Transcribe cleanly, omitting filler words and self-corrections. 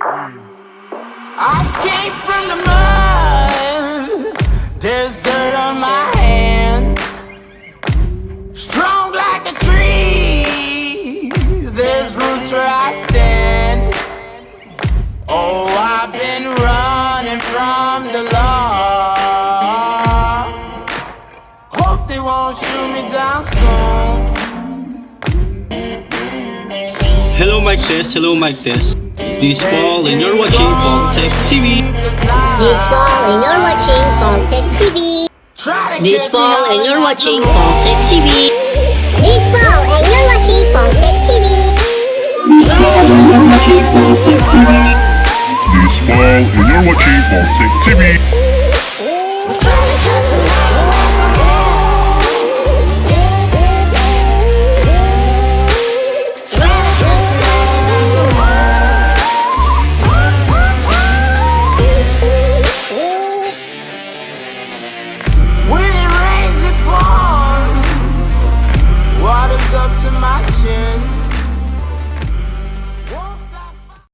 I came from the mud. There's dirt on my hands. Strong like a tree. There's roots where I stand. Oh, I've been running from the law. Hope they won't shoot me down soon. Hello mic test, hello mic test. This is Paul and you're watching Paul Tech TV. This Paul and you're watching Paul Tech TV. This Paul and you're watching Paul Tech TV. This Paul and you're watching Paul Tech TV. This Paul and you're watching Paul Tech TV. This Paul and you're watching Paul Tech TV. When it rains, it pours. Water's up to my chin.